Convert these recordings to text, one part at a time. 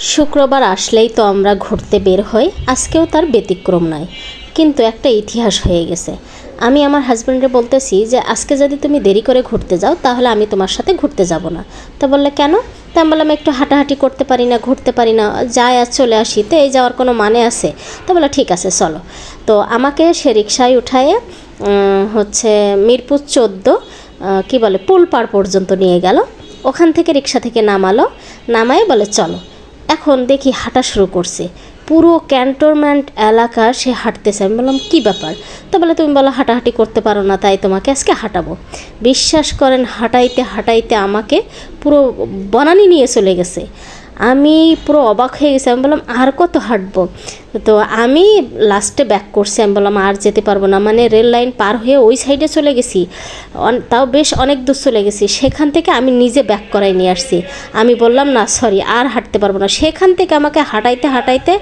শুক্রবার আসলেই তো আমরা ঘুরতে বের হই, আজকেও তার ব্যতিক্রম নয়। কিন্তু একটা ইতিহাস হয়ে গেছে। আমি আমার হাজব্যান্ডে বলতেছি যে আজকে যদি তুমি দেরি করে ঘুরতে যাও তাহলে আমি তোমার সাথে ঘুরতে যাব না। তো বললে কেন? তা আমি বললাম একটু হাঁটাহাঁটি করতে পারি না, ঘুরতে পারি না, যাই আর চলে আসি, তো এই যাওয়ার কোনো মানে আছে? তো বললো ঠিক আছে চলো। তো আমাকে সে রিকশায় উঠায়ে হচ্ছে মিরপুর 14 কি বলে পুল পার পর্যন্ত নিয়ে গেল। ওখান থেকে রিকশা থেকে নামালো, নামায় বলে চলো। এখন দেখি হাঁটা শুরু করছে, পুরো ক্যান্টনমেন্ট এলাকা সে হাঁটতেছে। আমি বললাম কী ব্যাপার? তো বলে তুমি বলো হাঁটাহাঁটি করতে পারো না, তাই তোমাকে আজকে হাঁটাবো। বিশ্বাস করেন হাঁটাইতে হাঁটাইতে আমাকে পুরো বনানি নিয়ে চলে গেছে। আমি পুরো অবাক হয়ে গেছি। আমি বললাম আর কত হাঁটবো? তো আমি লাস্টে ব্যাক করছি। আমি বললাম আর যেতে পারবো না, মানে রেল লাইন পার হয়ে ওই সাইডে চলে গেছি, তাও বেশ অনেক দূর চলে গেছি। সেখান থেকে আমি নিজে ব্যাক করাই নিয়ে আসছি। আমি বললাম না সরি আর হাঁটতে পারবো না। সেখান থেকে আমাকে হাঁটাইতে হাঁটাইতে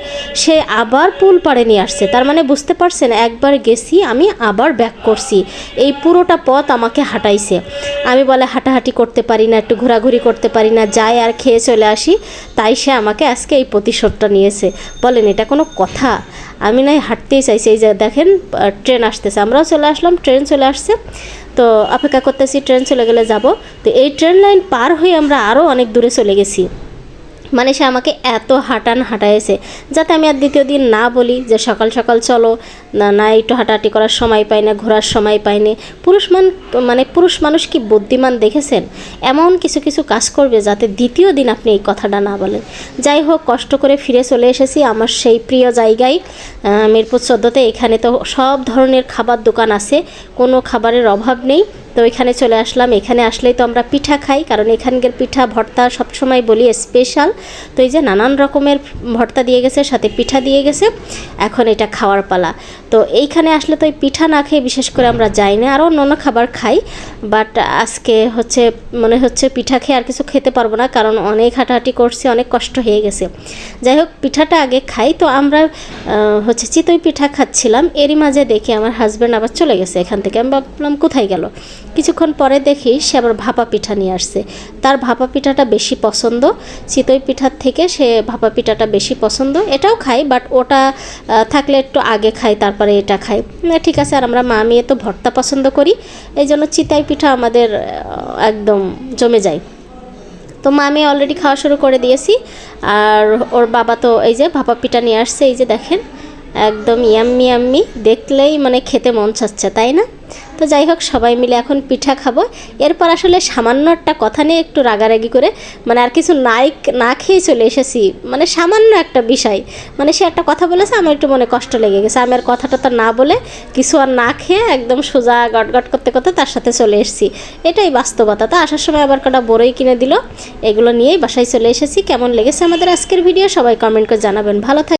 সে আবার পুল পাড়ে নিয়ে আসছে। তার মানে বুঝতে পারছেন, একবার গেছি আমি আবার ব্যাক করছি, এই পুরোটা পথ আমাকে হাঁটাইছে। আমি বলে হাঁটাহাঁটি করতে পারি না, একটু ঘোরাঘুরি করতে পারি না, যাই আর খেয়ে চলে আসি, তাই সে আমাকে আজকে এই প্রতিশোধটা নিয়েছে। বলেন এটা কোনো কথা? আমি নাই হাঁটতেই চাইছি। এই যে দেখেন ট্রেন আসতেছে, আমরাও চলে আসলাম, ট্রেন চলে আসছে। তো অপেক্ষা করতেছি ট্রেন চলে গেলে যাব। তো এই ট্রেন লাইন পার হয়ে আমরা আরও অনেক দূরে চলে গেছি। মানে সে আমাকে এত হাঁটাইছে যাতে আমি আর দ্বিতীয় দিন না বলি যে সকাল সকাল চলো না, না একটু হাঁটাহাঁটি করার সময় পাই না, ঘোরার সময় পাইনি। পুরুষ মানুষ কি বুদ্ধিমান দেখেছেন? এমন কিছু কিছু কাজ করবে যাতে দ্বিতীয় দিন আপনি এই কথাটা না বলেন। যাই হোক, কষ্ট করে ফিরে চলে এসেছি আমার সেই প্রিয় জায়গায়, মিরপুর 14তে। এখানে তো সব ধরনের খাবার দোকান আছে, কোনো খাবারের অভাব নেই। তো এখানে চলে আসলাম। এখানে আসলেই তো আমরা পিঠা খাই, কারণ এখানকার পিঠা ভর্তা সবসময় বলি স্পেশাল। তো এই যে নানান রকমের ভর্তা দিয়ে গেছে, সাথে পিঠা দিয়ে গেছে, এখন এটা খাওয়ার পালা। তো এইখানে আসলে তো এই পিঠা না খেয়ে বিশেষ করে আমরা যাই না, আরও অন্য খাবার খাই। বাট আজকে মনে হচ্ছে পিঠা খেয়ে আর কিছু খেতে পারবো না, কারণ অনেক হাঁটাহাঁটি করছি, অনেক কষ্ট হয়ে গেছে। যাই হোক, পিঠাটা আগে খাই। তো আমরা চিতই পিঠা খাচ্ছিলাম, এরই মাঝে দেখি আমার হাজব্যান্ড আবার চলে গেছে এখান থেকে। আমি ভাবলাম কোথায় গেল। কিছুক্ষণ পরে দেখি সে আবার ভাপা পিঠা নিয়ে আসছে। তার ভাপা পিঠাটা বেশি পছন্দ, চিতই পিঠার থেকে সে ভাপা পিঠাটা বেশি পছন্দ। এটাও খাই, বাট ওটা থাকলে একটু আগে খাই, তারপরে এটা খাই। ঠিক আছে। আর আমরা মা মেয়ে তো ভর্তা পছন্দ করি, এই জন্য চিতই পিঠা আমাদের একদম জমে যায়। তো মা মেয়ে অলরেডি খাওয়া শুরু করে দিয়েছি। আর ওর বাবা তো এই যে ভাপা পিঠা নিয়ে আসছে, এই যে দেখেন একদম ইয়াম্মি ইয়াম্মি, দেখলেই মানে খেতে মন চাচ্ছে, তাই না? তো যাই হোক, সবাই মিলে এখন পিঠা খাবো। এরপর আসলে সামান্য একটা কথা নিয়ে একটু রাগারাগি করে, মানে আর কিছু না খেয়ে চলে এসেছি। মানে সামান্য একটা বিষয়, মানে সে একটা কথা বলেছে, আমার একটু মনে কষ্ট লেগে গেছে। আমি আর কথাটা তো না বলে কিছু আর না খেয়ে একদম সোজা গটগট করতে করতে তার সাথে চলে এসেছি। এটাই বাস্তবতা। তো আসার সময় আবার কটা বড়ই কিনে দিল, এগুলো নিয়েই বাসায় চলে এসেছি। কেমন লেগেছে আমাদের আজকের ভিডিও সবাই কমেন্ট করে জানাবেন। ভালো থাকবেন।